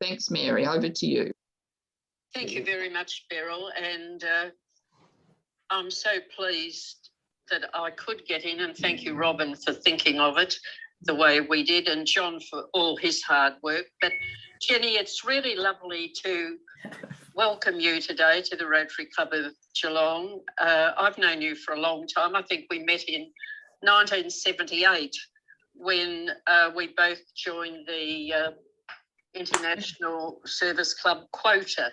Thanks, Mary. Over to you. Thank you very much, Beryl, and I'm so pleased that I could get in, and thank you, Robin, for thinking of it the way we did, and John for all his hard work. But Jenny, it's really lovely to welcome you today to the Rotary Club of Geelong. I've known you for a long time. I think we met in 1978 when we both joined the International Service Club quota.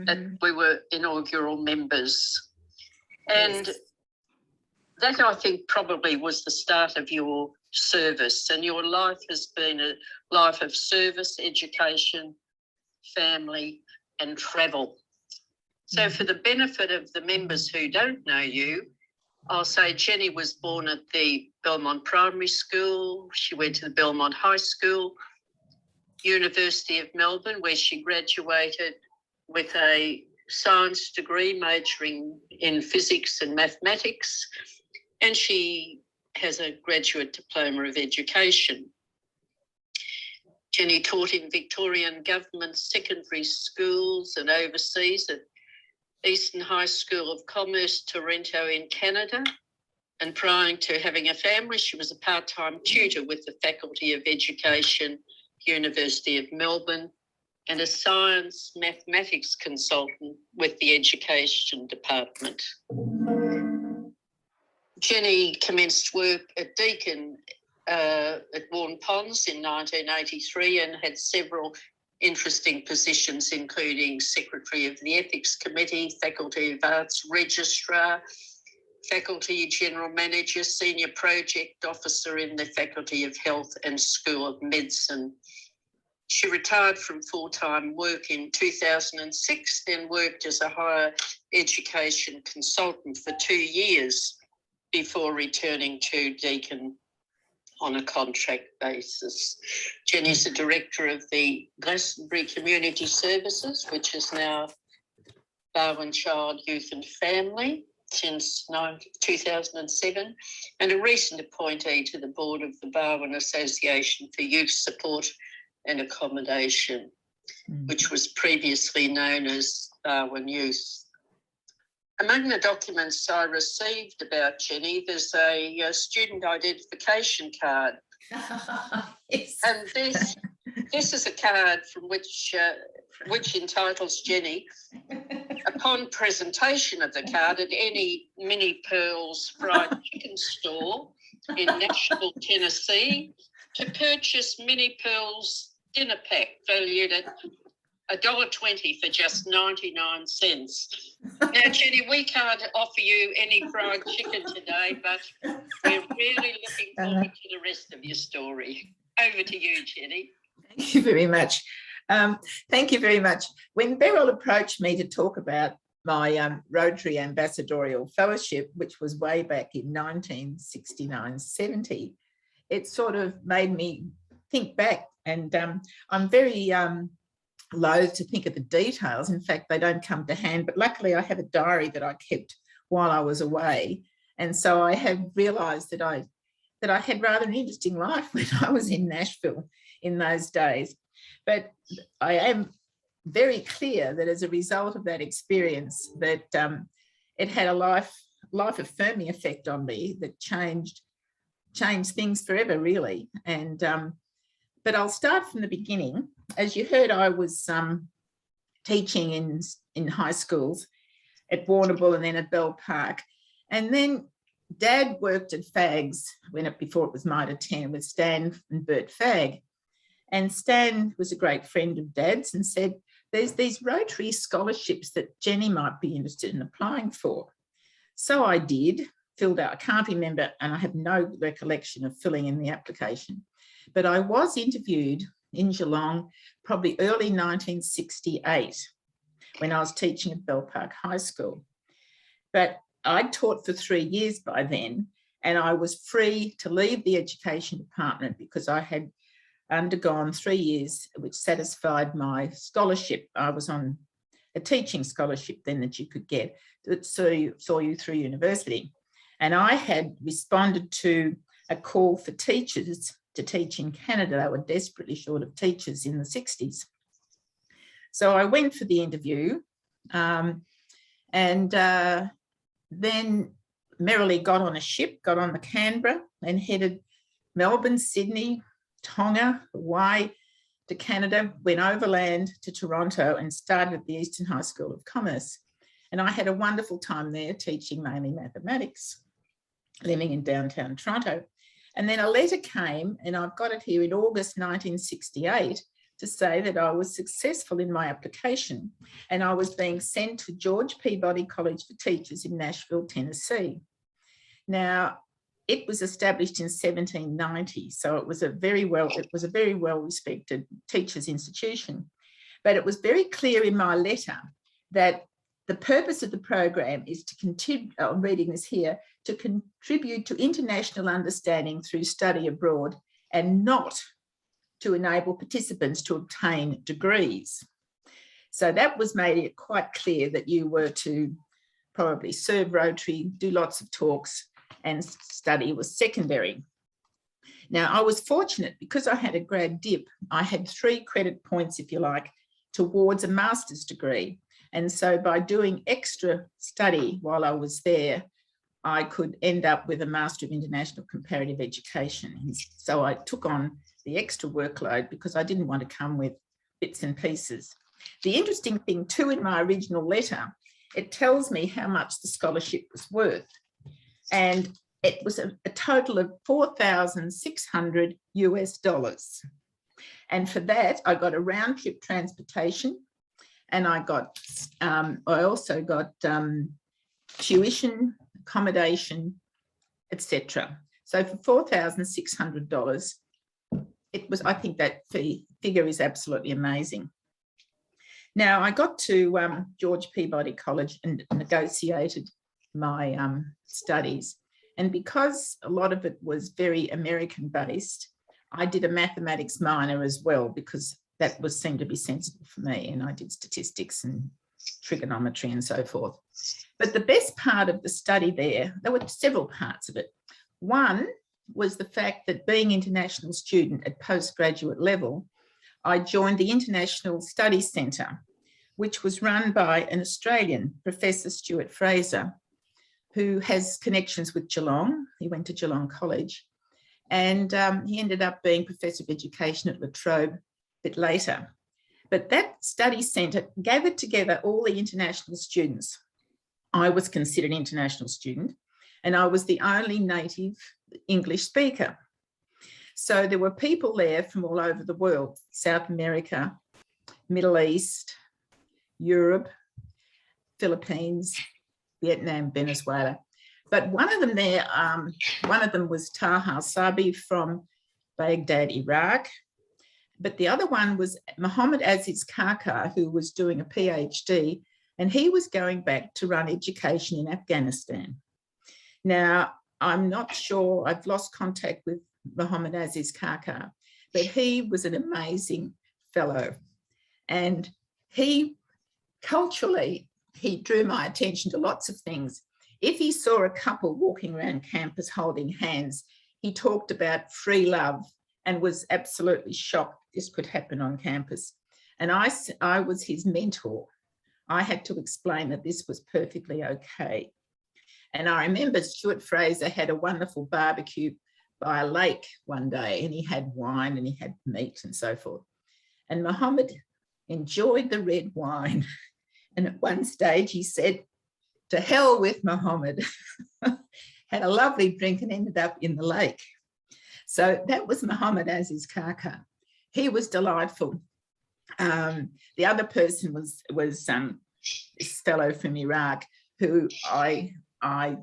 That we were inaugural members. And that, I think, probably was the start of your service, and your life has been a life of service, education, family and travel. So for the benefit of the members who don't know you, I'll say Jenny was born at the Belmont Primary School. She went to the Belmont High School, University of Melbourne, where she graduated with a science degree majoring in physics and mathematics, and she has a graduate diploma of education. Jenny taught in Victorian government secondary schools and overseas at Eastern High School of Commerce, Toronto in Canada. And prior to having a family, she was a part-time tutor with the Faculty of Education, University of Melbourne, and a science mathematics consultant with the Education Department. Jenny commenced work at Deakin at Warren Ponds in 1983 and had several interesting positions, including Secretary of the Ethics Committee, Faculty of Arts Registrar, Faculty General Manager, Senior Project Officer in the Faculty of Health and School of Medicine. She retired from full-time work in 2006, then worked as a higher education consultant for 2 years before returning to Deakin on a contract basis. Jenny's the director of the Glastonbury Community Services, which is now Barwon Child, Youth and Family since 2007, and a recent appointee to the board of the Barwon Association for Youth Support and Accommodation, which was previously known as Barwon Youth. Among the documents I received about Jenny, there's a student identification card. Yes. And this is a card from which entitles Jenny, upon presentation of the card at any Mini Pearls fried chicken store in Nashville, Tennessee, to purchase Mini Pearls dinner pack valued at $1.20 for just 99 cents. Now, Jenny, we can't offer you any fried chicken today, but we're really looking forward to the rest of your story. Over to you, Jenny. Thank you very much. Thank you very much. When Beryl approached me to talk about my Rotary Ambassadorial Fellowship, which was way back in 1969-70, it sort of made me think back, and I'm very loath to think of the details. In fact, they don't come to hand, but luckily I have a diary that I kept while I was away, and so I have realised that I had rather an interesting life when I was in Nashville in those days. But I am very clear that as a result of that experience, that it had a life-affirming effect on me that changed things forever, really. And but I'll start from the beginning. As you heard, I was teaching in high schools at Warrnambool and then at Bell Park. And then Dad worked at Faggs before it was Mitre 10 with Stan and Bert Fagg. And Stan was a great friend of Dad's and said, there's these Rotary scholarships that Jenny might be interested in applying for. So I did, filled out, I can't remember, and I have no recollection of filling in the application. But I was interviewed in Geelong, probably early 1968, when I was teaching at Bell Park High School. But I'd taught for 3 years by then, and I was free to leave the education department because I had undergone 3 years, which satisfied my scholarship. I was on a teaching scholarship then that you could get that saw you through university. And I had responded to a call for teachers to teach in Canada. They were desperately short of teachers in the 60s. So I went for the interview, and then merrily got on a ship, got on the Canberra and headed Melbourne, Sydney, Tonga, Hawaii to Canada, went overland to Toronto and started at the Eastern High School of Commerce. And I had a wonderful time there teaching mainly mathematics, living in downtown Toronto. And then a letter came, and I've got it here, in August 1968, to say that I was successful in my application and I was being sent to George Peabody College for Teachers in Nashville, Tennessee. Now, it was established in 1790, so it was a very well respected teachers' institution. But it was very clear in my letter that the purpose of the program is to continue, I'm reading this here, to contribute to international understanding through study abroad and not to enable participants to obtain degrees. So that was made it quite clear that you were to probably serve Rotary, do lots of talks, and study was secondary. Now, I was fortunate because I had a grad dip. I had 3 credit points, if you like, towards a master's degree. And so by doing extra study while I was there, I could end up with a Master of International Comparative Education. And so I took on the extra workload because I didn't want to come with bits and pieces. The interesting thing too, in my original letter, it tells me how much the scholarship was worth. And it was a total of $4,600 US. And for that, I got a round trip transportation, and I also got tuition, accommodation, etc. So for $4,600, I think that figure is absolutely amazing. Now, I got to George Peabody College and negotiated my studies. And because a lot of it was very American-based, I did a mathematics minor as well, because that seemed to be sensible for me. And I did statistics and trigonometry and so forth. But the best part of the study there were several parts of it. One was the fact that being international student at postgraduate level, I joined the International Studies Centre, which was run by an Australian, Professor Stuart Fraser, who has connections with Geelong. He went to Geelong College, and he ended up being Professor of Education at La Trobe a bit later. But that study centre gathered together all the international students. I was considered an international student, and I was the only native English speaker. So there were people there from all over the world: South America, Middle East, Europe, Philippines, Vietnam, Venezuela. But one of them there, one of them was Taha Sabi from Baghdad, Iraq. But the other one was Mohammed Aziz Kaka, who was doing a PhD, and he was going back to run education in Afghanistan. Now, I'm not sure, I've lost contact with Mohammed Aziz Kaka, but he was an amazing fellow. And culturally, he drew my attention to lots of things. If he saw a couple walking around campus holding hands, he talked about free love and was absolutely shocked this could happen on campus. And I was his mentor. I had to explain that this was perfectly okay. And I remember Stuart Fraser had a wonderful barbecue by a lake one day, and he had wine and he had meat and so forth. And Mohammed enjoyed the red wine. And at one stage he said, "To hell with Mohammed," had a lovely drink and ended up in the lake. So that was Mohammed Aziz Kaka. He was delightful. The other person was this fellow from Iraq who I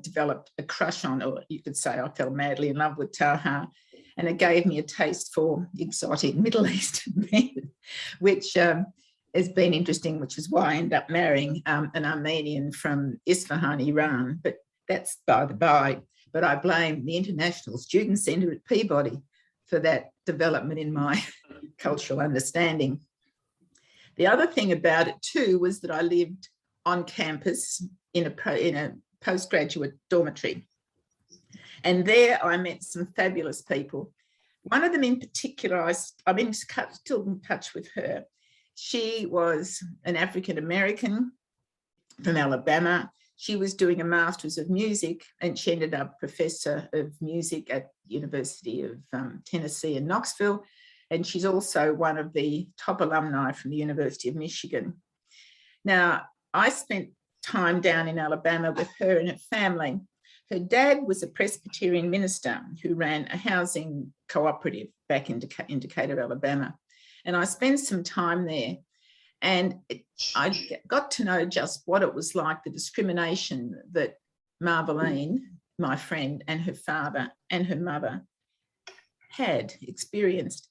developed a crush on, or you could say I fell madly in love with Taha, and it gave me a taste for exotic Middle Eastern men, which has been interesting, which is why I ended up marrying an Armenian from Isfahan, Iran. But that's by the by. But I blame the International Student Centre at Peabody for that development in my cultural understanding. The other thing about it too was that I lived on campus in a postgraduate dormitory. And there I met some fabulous people. One of them in particular, I'm still in touch with her. she was an African American from Alabama. She was doing a Master's of Music, and she ended up Professor of Music at University of Tennessee in Knoxville. And she's also one of the top alumni from the University of Michigan. Now, I spent time down in Alabama with her and her family. Her dad was a Presbyterian minister who ran a housing cooperative back in Decatur, Alabama. And I spent some time there, and I got to know just what it was like, the discrimination that Marveline, my friend, and her father and her mother had experienced.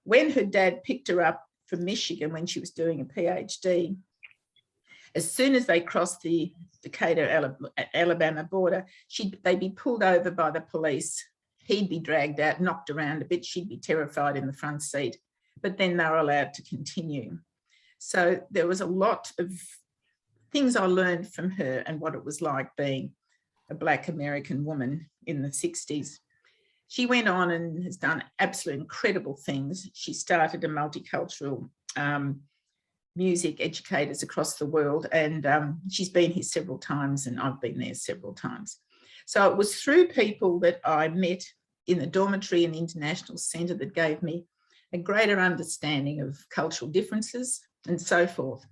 When her dad picked her up from Michigan when she was doing a PhD, as soon as they crossed the Decatur, Alabama border, they'd be pulled over by the police. He'd be dragged out, knocked around a bit. She'd be terrified in the front seat, but then they were allowed to continue. So there was a lot of things I learned from her and what it was like being a Black American woman in the 60s. She went on and has done absolutely incredible things. She started a multicultural music educators across the world, and she's been here several times, and I've been there several times. So it was through people that I met in the dormitory in the International Centre that gave me a greater understanding of cultural differences and so forth.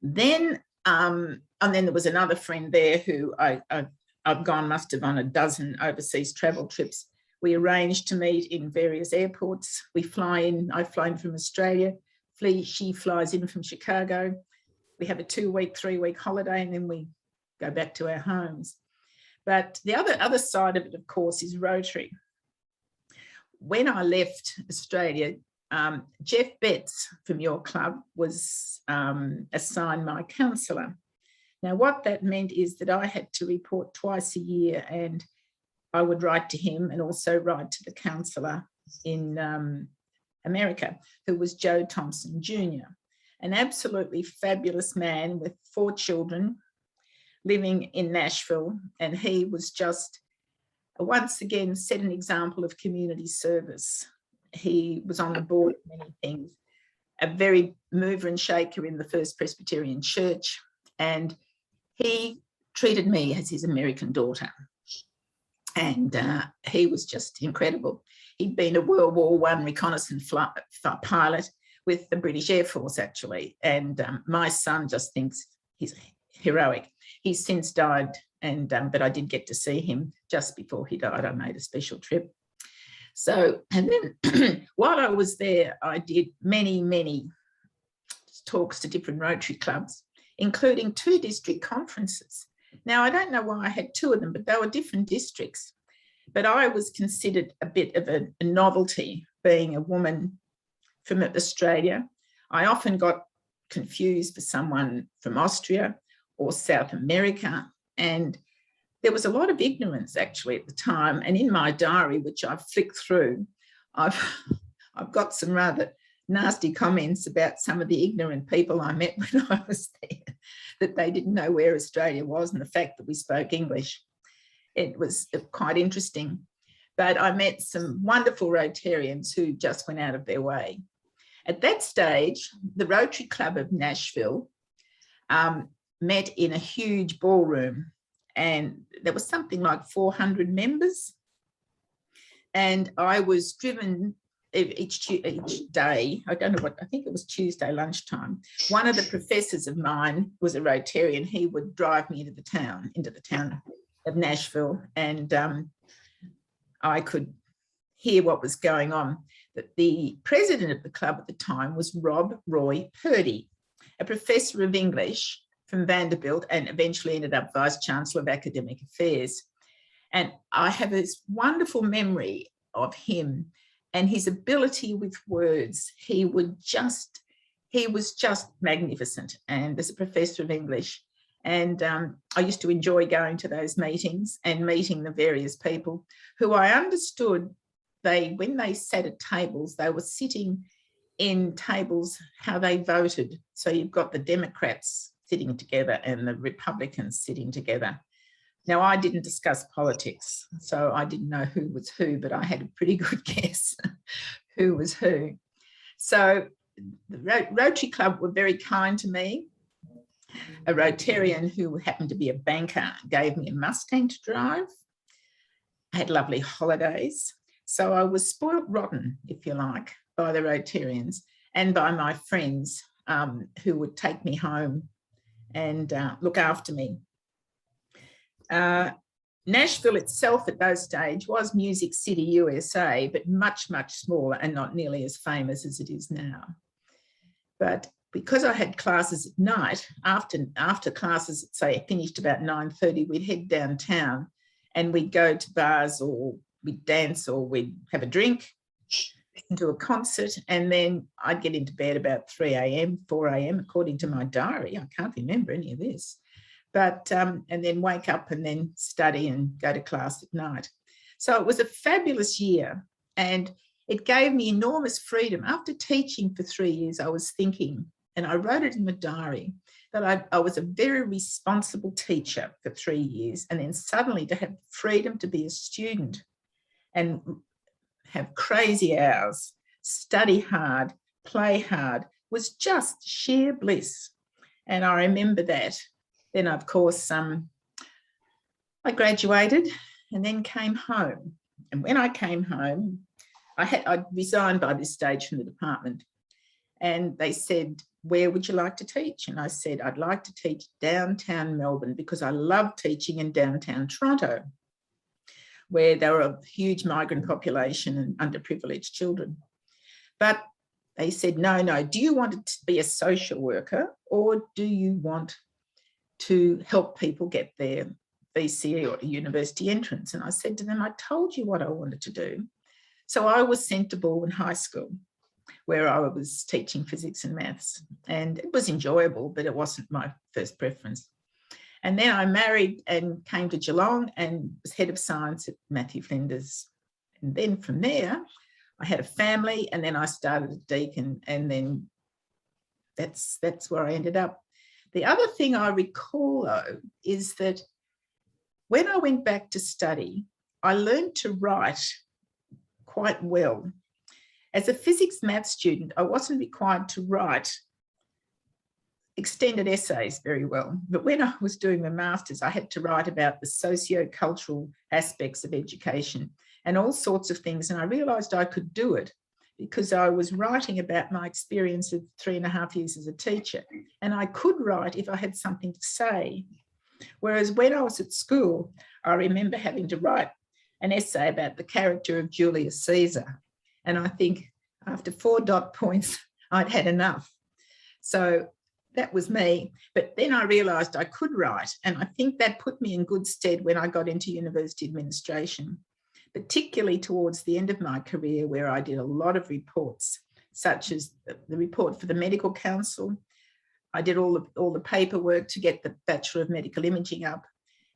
Then, and then there was another friend there who I've gone must have on a dozen overseas travel trips. We arranged to meet in various airports. We fly in, I fly in from Australia, she flies in from Chicago. We have a 2-week, 3-week holiday, and then we go back to our homes. But the other side of it, of course, is Rotary. When I left Australia, Jeff Betts from your club was assigned my counsellor. Now, what that meant is that I had to report twice a year, and I would write to him and also write to the counsellor in America, who was Joe Thompson Jr., an absolutely fabulous man with 4 children living in Nashville. And he was just, once again, set an example of community service. He was on the board of many things, a very mover and shaker in the First Presbyterian Church, and he treated me as his American daughter. And he was just incredible. He'd been a World War I reconnaissance pilot with the British Air Force, actually. And my son just thinks he's heroic. He's since died, and but I did get to see him just before he died. I made a special trip. So, and then while I was there, I did many talks to different Rotary clubs, including 2 district conferences. Now, I don't know why I had 2 of them, but they were different districts. But I was considered a bit of a novelty, being a woman from Australia. I often got confused for someone from Austria or South America. And there was a lot of ignorance, actually, at the time. And in my diary, which I've flicked through, I've got some rather nasty comments about some of the ignorant people I met when I was there, that they didn't know where Australia was and the fact that we spoke English. It was quite interesting. But I met some wonderful Rotarians who just went out of their way. At that stage, the Rotary Club of Nashville met in a huge ballroom, and there was something like 400 members. And I was driven each day, I don't know what, I think it was Tuesday lunchtime. One of the professors of mine was a Rotarian. He would drive me into the town of Nashville, and I could hear what was going on. But the president of the club at the time was Rob Roy Purdy, a professor of English from Vanderbilt, and eventually ended up Vice Chancellor of Academic Affairs. And I have this wonderful memory of him and his ability with words. He was just magnificent, and as a professor of English. And I used to enjoy going to those meetings and meeting the various people who I understood when they sat at tables, they were sitting in tables how they voted. So you've got the Democrats sitting together and the Republicans sitting together. Now, I didn't discuss politics, so I didn't know who was who, but I had a pretty good guess who was who. So the Rotary Club were very kind to me. A Rotarian who happened to be a banker gave me a Mustang to drive. I had lovely holidays. So I was spoilt rotten, if you like, by the Rotarians and by my friends who would take me home and look after me. Nashville itself at those stage was Music City, USA, but much, much smaller and not nearly as famous as it is now. But because I had classes at night, after classes, say, finished about 9:30, we'd head downtown and we'd go to bars or we'd dance or we'd have a drink, listen to a concert, and then I'd get into bed about 3 a.m., 4 a.m., according to my diary. I can't remember any of this. But, and then wake up and then study and go to class at night. So it was a fabulous year and it gave me enormous freedom. After teaching for 3 years, I was thinking, and I wrote it in the diary, that I was a very responsible teacher for 3 years, and then suddenly to have freedom to be a student and have crazy hours, study hard, play hard, was just sheer bliss. And I remember that. Then, of course, I graduated and then came home. And when I came home, I'd resigned by this stage from the department. And they said, where would you like to teach? And I said, I'd like to teach downtown Melbourne because I love teaching in downtown Toronto, where there were a huge migrant population and underprivileged children. But they said, no, do you want to be a social worker or do you want to help people get their BCE or university entrance? And I said to them, I told you what I wanted to do. So I was sent to Baldwin High School, where I was teaching physics and maths. And it was enjoyable, but it wasn't my first preference. And then I married and came to Geelong and was head of science at Matthew Flinders. And then from there, I had a family and then I started at Deakin, and then that's where I ended up. The other thing I recall, though, is that when I went back to study, I learned to write quite well. As a physics math student, I wasn't required to write extended essays very well. But when I was doing the masters, I had to write about the socio-cultural aspects of education and all sorts of things. And I realised I could do it because I was writing about my experience of 3.5 years as a teacher. And I could write if I had something to say. Whereas when I was at school, I remember having to write an essay about the character of Julius Caesar. And I think after 4 dot points, I'd had enough. So that was me. But then I realised I could write. And I think that put me in good stead when I got into university administration, particularly towards the end of my career, where I did a lot of reports, such as the report for the Medical Council. I did all the paperwork to get the Bachelor of Medical Imaging up.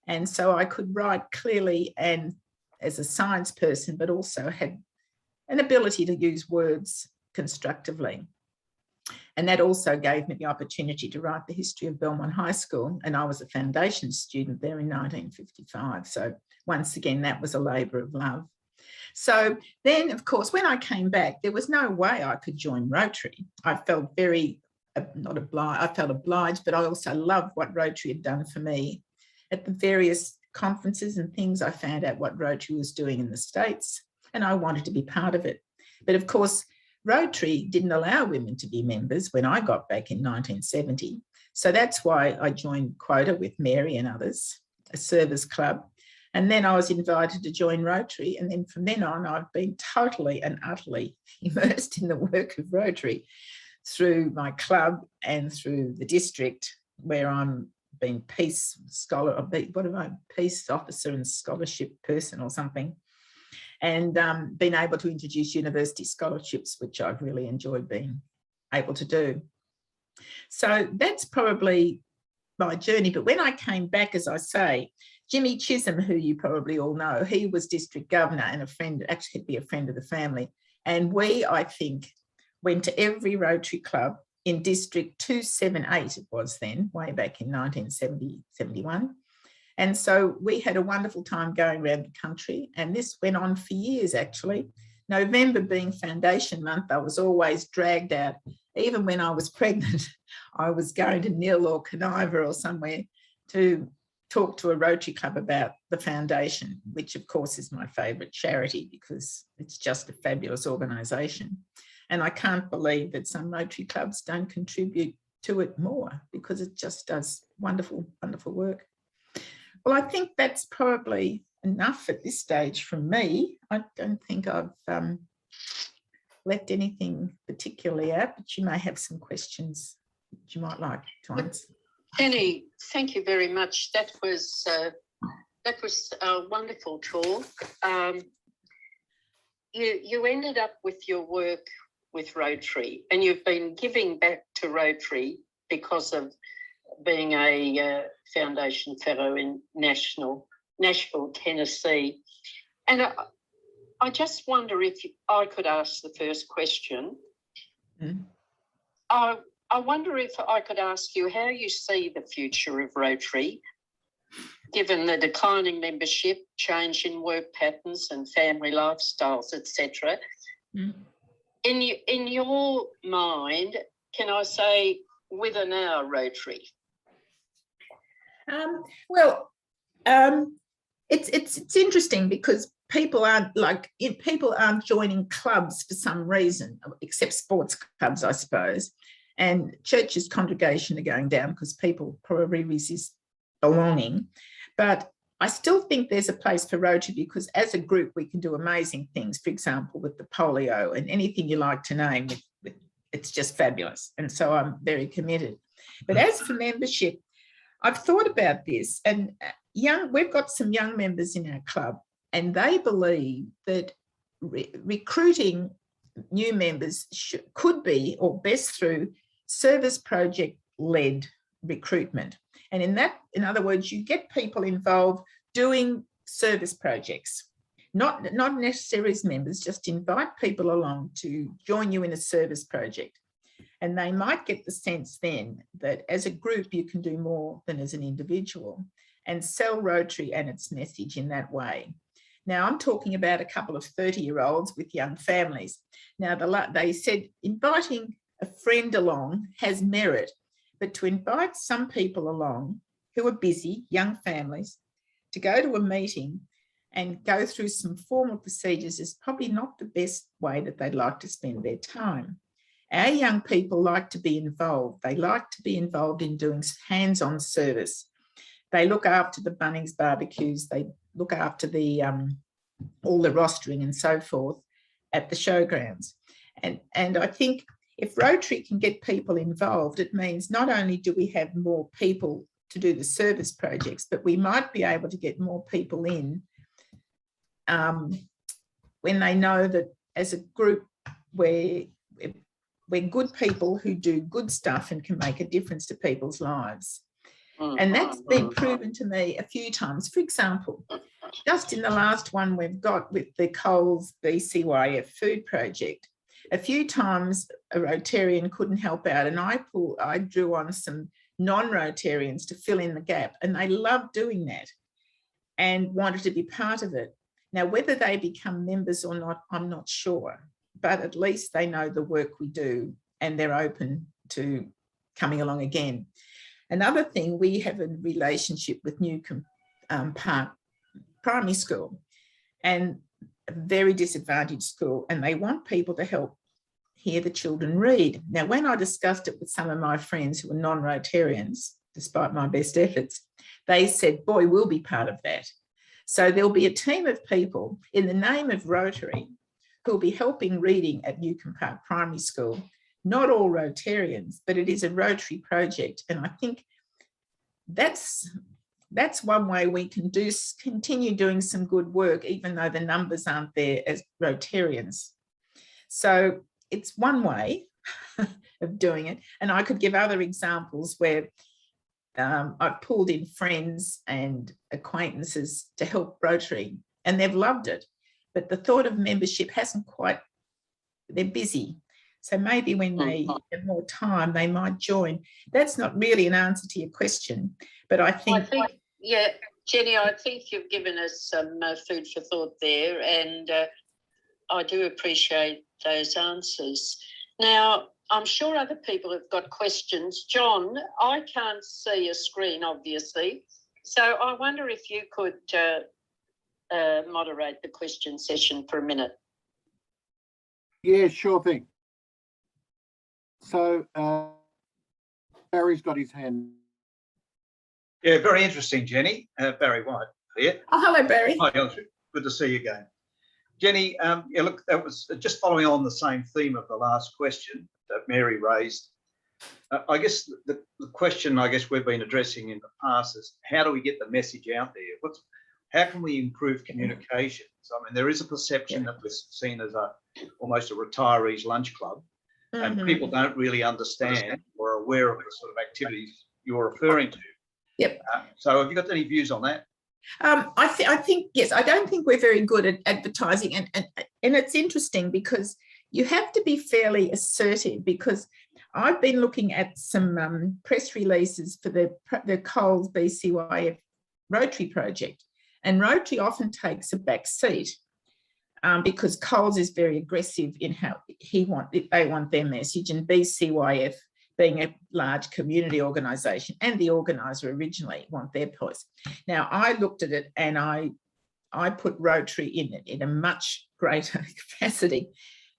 And so I could write clearly and as a science person, but also had an ability to use words constructively. And that also gave me the opportunity to write the history of Belmont High School. And I was a foundation student there in 1955. So once again, that was a labour of love. So then, of course, when I came back, there was no way I could join Rotary. I felt not obliged, I felt obliged, but I also loved what Rotary had done for me. At the various conferences and things, I found out what Rotary was doing in the States, and I wanted to be part of it. But of course, Rotary didn't allow women to be members when I got back in 1970. So that's why I joined Quota with Mary and others, a service club. And then I was invited to join Rotary. And then from then on, I've been totally and utterly immersed in the work of Rotary through my club and through the district, where I'm been peace scholar, peace officer and scholarship person or something, and been able to introduce university scholarships, which I've really enjoyed being able to do. So that's probably my journey. But when I came back, as I say, Jimmy Chisholm, who you probably all know, he was district governor and a friend, actually be a friend of the family. And we, I think, went to every Rotary club in District 278, it was then, way back in 1970, 71. And so we had a wonderful time going around the country, and this went on for years, actually. November being foundation month, I was always dragged out even when I was pregnant, I was going to Nil or Conniva or somewhere to talk to a Rotary Club about the foundation, which of course is my favourite charity because it's just a fabulous organisation. And I can't believe that some Rotary clubs don't contribute to it more because it just does wonderful, wonderful work. Well, I think that's probably enough at this stage from me. I don't think I've left anything particularly out, but you may have some questions that you might like to answer. Jenny, thank you very much. That was a wonderful talk. You ended up with your work with Rotary, and you've been giving back to Rotary because of being a foundation fellow in Nashville, Tennessee. And I just wonder if I could ask the first question. Mm. I wonder if I could ask you how you see the future of Rotary, given the declining membership, change in work patterns and family lifestyles, etc. Mm. In your mind, can I say within our Rotary? It's interesting because people aren't joining clubs for some reason, except sports clubs, I suppose. And churches' congregation are going down because people probably resist belonging. But I still think there's a place for Rotary because as a group, we can do amazing things. For example, with the polio and anything you like to name, it's just fabulous. And so I'm very committed. But as for membership, I've thought about this, and we've got some young members in our club, and they believe that recruiting new members could be, or best through, service project-led recruitment. And in other words, you get people involved doing service projects, not necessarily as members, just invite people along to join you in a service project. And they might get the sense then that as a group, you can do more than as an individual and sell Rotary and its message in that way. Now, I'm talking about a couple of 30-year-olds with young families. Now, they said inviting a friend along has merit, but to invite some people along who are busy, young families, to go to a meeting and go through some formal procedures is probably not the best way that they'd like to spend their time. Our young people like to be involved. They like to be involved in doing hands-on service. They look after the Bunnings barbecues. They look after the all the rostering and so forth at the showgrounds. And I think if Rotary can get people involved, it means not only do we have more people to do the service projects, but we might be able to get more people in when they know that as a group we're good people who do good stuff and can make a difference to people's lives. And that's been proven to me a few times. For example, just in the last one we've got with the Coles BCYF food project, a few times a Rotarian couldn't help out, and I drew on some non-Rotarians to fill in the gap, and they loved doing that and wanted to be part of it. Now, whether they become members or not, I'm not sure, but at least they know the work we do and they're open to coming along again. Another thing, we have a relationship with Newcombe Park Primary School, and a very disadvantaged school, and they want people to help hear the children read. Now, when I discussed it with some of my friends who are non-Rotarians, despite my best efforts, they said, boy, we'll be part of that. So there'll be a team of people in the name of Rotary who'll be helping reading at Newcombe Park Primary School. Not all Rotarians, but it is a Rotary project. And I think that's one way we can continue doing some good work, even though the numbers aren't there as Rotarians. So it's one way of doing it. And I could give other examples where I've pulled in friends and acquaintances to help Rotary, and they've loved it. But the thought of membership hasn't quite, they're busy. So maybe when they have more time, they might join. That's not really an answer to your question, but I think yeah, Jenny, I think you've given us some food for thought there, and I do appreciate those answers. Now, I'm sure other people have got questions. John, I can't see a screen, obviously. So I wonder if you could moderate the question session for a minute. Yeah, sure thing. So Barry's got his hand. Yeah, very interesting, Jenny. Barry White here. Oh, hello, Barry. Hi, Elsie. Good to see you again. Jenny, yeah, look, that was just following on the same theme of the last question that Mary raised. I guess the question I guess we've been addressing in the past is how do we get the message out there? How can we improve communications? I mean, there is a perception that we're seen as almost a retirees lunch club, and people don't really understand or are aware of the sort of activities you're referring to. Yep. So have you got any views on that? I think, yes, I don't think we're very good at advertising. And it's interesting because you have to be fairly assertive, because I've been looking at some press releases for the Coles BCYF Rotary project. And Rotary often takes a back seat because Coles is very aggressive in how they want their message, and BCYF, being a large community organisation and the organiser originally, want their voice. Now, I looked at it and I put Rotary in it in a much greater capacity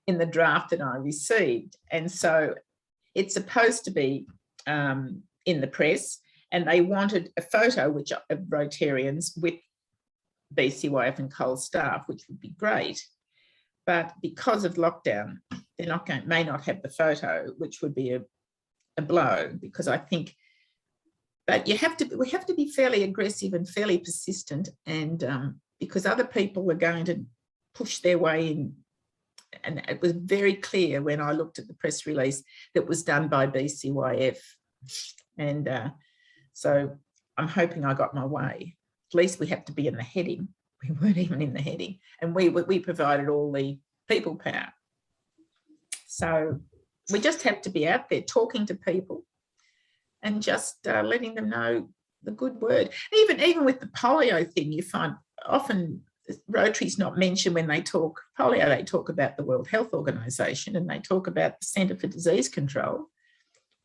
in the draft that I received. And so it's supposed to be in the press, and they wanted a photo of Rotarians with BCYF and Coles staff, which would be great. But because of lockdown, they're may not have the photo, which would be a blow, because I think, but we have to be fairly aggressive and fairly persistent, and because other people are going to push their way in. And it was very clear when I looked at the press release that was done by BCYF, and so I'm hoping I got my way. At least we have to be in the heading. We weren't even in the heading, and we provided all the people power. So we just have to be out there talking to people and just letting them know the good word. Even with the polio thing, you find often Rotary's not mentioned when they talk polio. They talk about the World Health Organization and they talk about the Centre for Disease Control.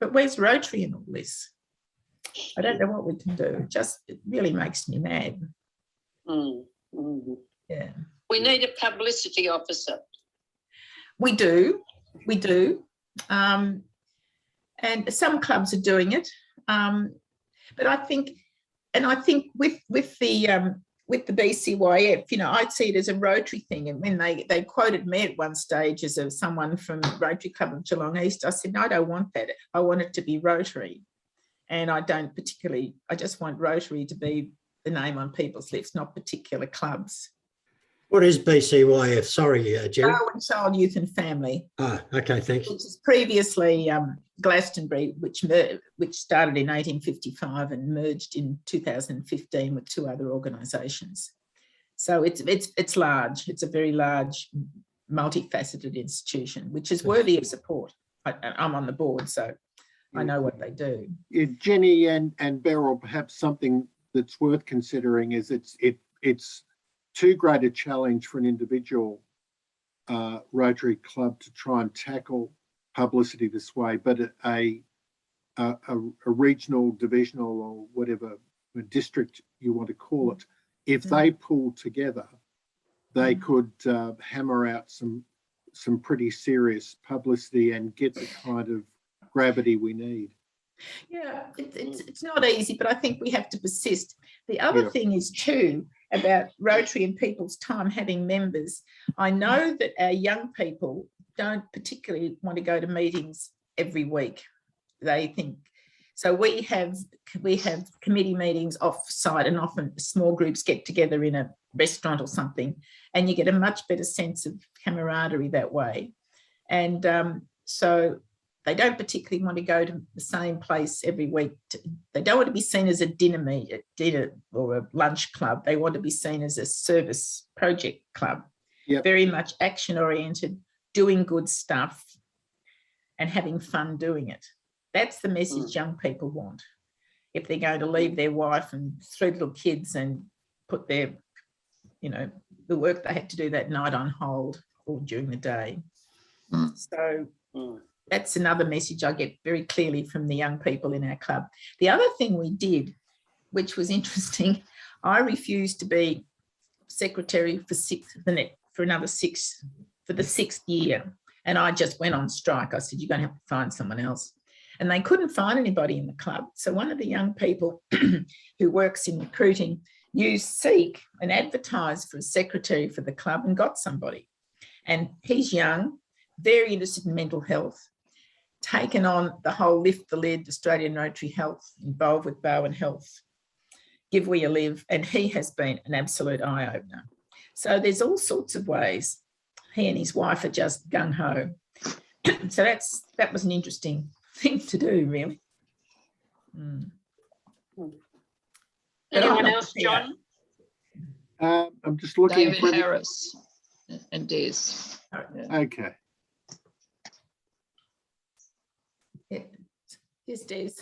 But where's Rotary in all this? I don't know what we can do. It really makes me mad. Yeah. We need a publicity officer. We do. And some clubs are doing it. But I think with the BCYF, I'd see it as a Rotary thing. And when they quoted me at one stage as someone from Rotary Club of Geelong East, I said, no, I don't want that. I want it to be Rotary. And I just want Rotary to be the name on people's lips, not particular clubs. What is BCYF? Sorry, Jenny. Child, Youth and Family. Ah, okay, thanks. Which is previously Glastonbury, which started in 1855 and merged in 2015 with two other organisations. So it's large. It's a very large, multifaceted institution, which is worthy of support. I'm on the board, so I know what they do. Yeah, Jenny and Beryl, perhaps something that's worth considering is it's too great a challenge for an individual Rotary club to try and tackle publicity this way, but a regional, divisional, or whatever district you want to call it, if they pull together, they could hammer out some pretty serious publicity and get the kind of gravity we need. Yeah, it's not easy, but I think we have to persist. The other thing is too about Rotary and people's time having members. I know that our young people don't particularly want to go to meetings every week. They think so. We have committee meetings off-site, and often small groups get together in a restaurant or something, and you get a much better sense of camaraderie that way. And so they don't particularly want to go to the same place every week. They don't want to be seen as a dinner or a lunch club. They want to be seen as a service project club. Yep. Very much action-oriented, doing good stuff and having fun doing it. That's the message young people want. If they're going to leave their wife and 3 little kids and put their, the work they had to do that night on hold or during the day. So That's another message I get very clearly from the young people in our club. The other thing we did, which was interesting, I refused to be secretary for the sixth year. And I just went on strike. I said, you're going to have to find someone else. And they couldn't find anybody in the club. So one of the young people who works in recruiting used Seek and advertised for a secretary for the club and got somebody. And he's young, very interested in mental health, taken on the whole Lift the Lid, Australian Rotary Health, involved with Bowen Health, Give Where You Live, and he has been an absolute eye-opener. So there's all sorts of ways. He and his wife are just gung-ho. So that was an interesting thing to do, really. Anyone else, John? I'm just looking David for Harris and Des. Okay. Yes, Des.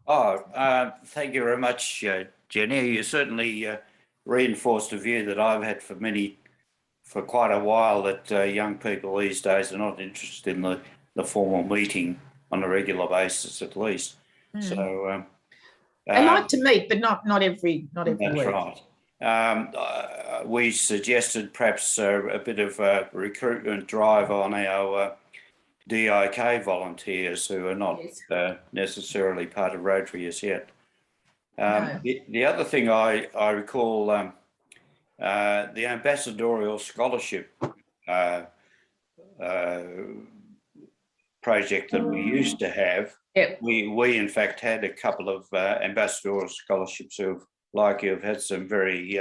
Oh, thank you very much, Jenny. You certainly reinforced a view that I've had for quite a while, that young people these days are not interested in the formal meeting on a regular basis, at least. So They like to meet, but not every that's week. right. We suggested perhaps a bit of a recruitment drive on our DIK volunteers who are not necessarily part of Rotary as yet. No. The other thing I recall, the Ambassadorial Scholarship project that we used to have. Yep. We in fact had a couple of Ambassadorial Scholarships who, like you, have had some very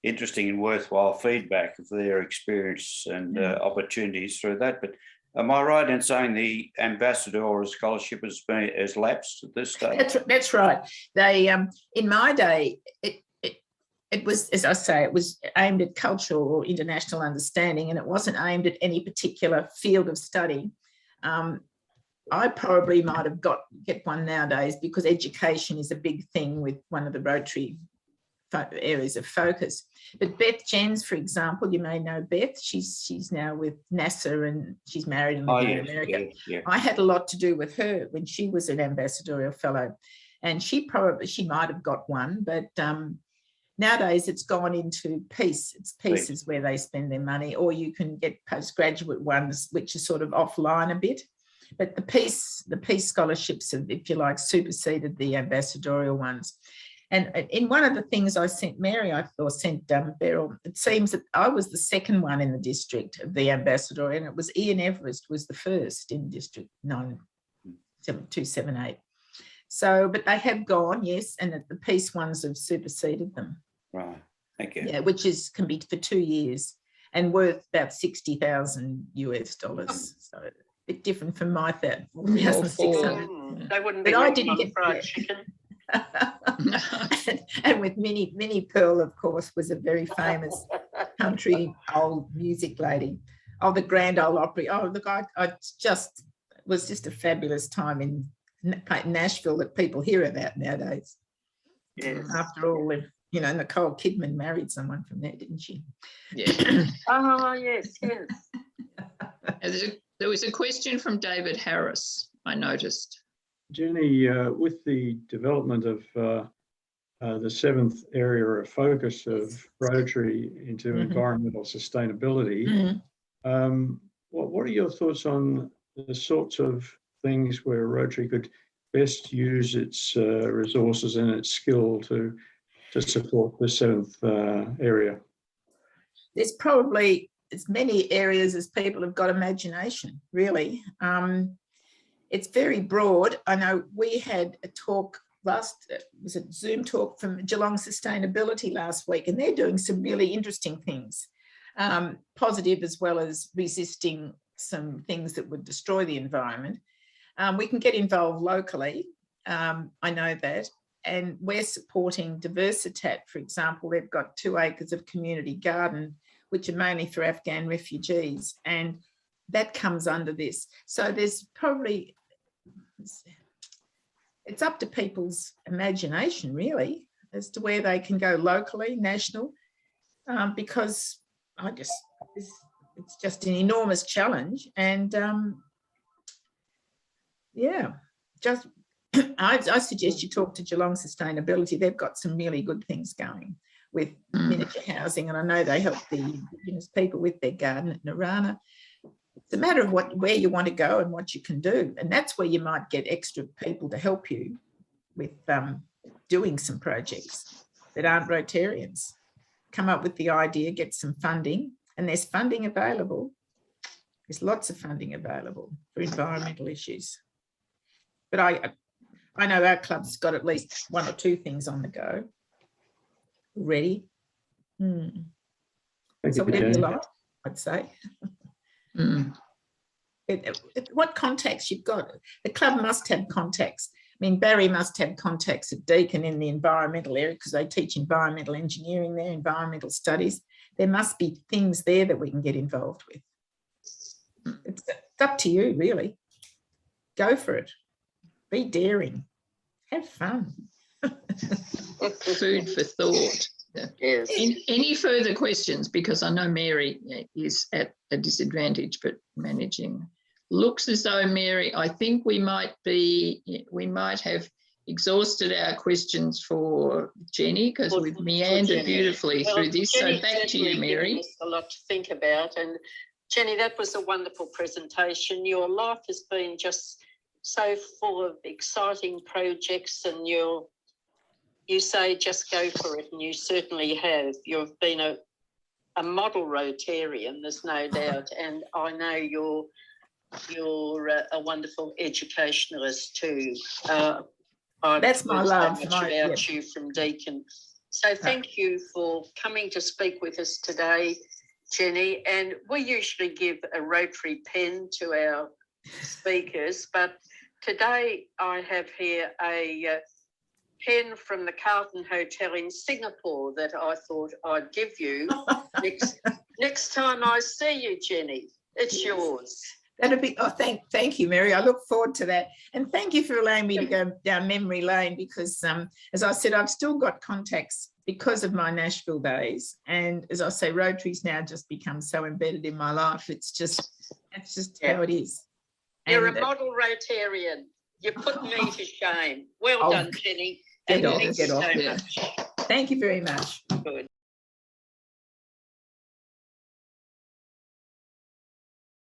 interesting and worthwhile feedback of their experience and opportunities through that. But am I right in saying the Ambassadorial Scholarship has lapsed at this stage? That's right. They in my day, it was, as I say, it was aimed at cultural or international understanding, and it wasn't aimed at any particular field of study. I probably might have get one nowadays because education is a big thing with one of the Rotary areas of focus. But Beth Jens, for example, you may know Beth. She's now with NASA and she's married and living in America. Yeah. I had a lot to do with her when she was an ambassadorial fellow, and she might have got one, but nowadays it's gone into peace. It's pieces where they spend their money, or you can get postgraduate ones which are sort of offline a bit. But the peace scholarships have, if you like, superseded the ambassadorial ones. And in one of the things I sent Mary, sent Beryl, it seems that I was the second one in the district of the ambassadorial, and it was Ian Everest was the first in district 278. So, but they have gone, yes, and the peace ones have superseded them. Right, thank you. Yeah, which can be for 2 years and worth about $60,000 US. So a bit different from my $4,600. They wouldn't But be I living didn't on get fried chicken. And with Minnie Pearl, of course, was a very famous country old music lady. Oh, the Grand Ole Opry. Oh, look, I just was just a fabulous time in Nashville that people hear about nowadays. Yes. After all, Nicole Kidman married someone from there, didn't she? Yeah. Oh, yes. There was a question from David Harris, I noticed. Jenny, with the development of the seventh area of focus of Rotary into environmental sustainability, what are your thoughts on the sorts of things where Rotary could best use its resources and its skill to support the seventh area? There's probably as many areas as people have got imagination, really. It's very broad. I know we had a talk was a Zoom talk from Geelong Sustainability last week, and they're doing some really interesting things, positive as well as resisting some things that would destroy the environment. We can get involved locally, I know that, and we're supporting Diversitat, for example. They've got 2 acres of community garden, which are mainly for Afghan refugees, and that comes under this. So there's probably, it's up to people's imagination, really, as to where they can go locally, national, because it's just an enormous challenge. And Yeah, just I suggest you talk to Geelong Sustainability. They've got some really good things going with miniature housing, and I know they help the Indigenous people with their garden at Narana. It's a matter of where you want to go and what you can do, and that's where you might get extra people to help you with doing some projects that aren't Rotarians. Come up with the idea, get some funding, and there's funding available. There's lots of funding available for environmental issues. But I know our club's got at least 1 or 2 things on the go already. Thank So you, whatever you Jenny. like, I'd say. Mm. What contacts you've got? The club must have contacts. I mean, Barry must have contacts at Deakin in the environmental area because they teach environmental engineering there, environmental studies. There must be things there that we can get involved with. It's up to you, really. Go for it. Be daring. Have fun. Food for thought. Yes. Any further questions? Because I know Mary is at a disadvantage, but managing. Looks as though, Mary, I think we might have exhausted our questions for Jenny because we've meandered beautifully through this. So back to you, Mary. Given us a lot to think about. And Jenny, that was a wonderful presentation. Your life has been just so full of exciting projects, and you say just go for it, and you certainly have. You've been a model Rotarian, there's no doubt, and I know you're a wonderful educationalist too. That's my love. So much about you from Deakin. So thank you for coming to speak with us today, Jenny. And we usually give a Rotary pen to our speakers, but today I have here a pen from the Carlton Hotel in Singapore that I thought I'd give you next time I see you, Jenny. It's yours. That'd be, thank you, Mary. I look forward to that. And thank you for allowing me to go down memory lane because, as I said, I've still got contacts because of my Nashville days. And as I say, Rotary's now just become so embedded in my life. That's just how it is. You're a model Rotarian. You put me to shame. Well done, Jenny. Get off. Thank you so much. Thank you very much. Good.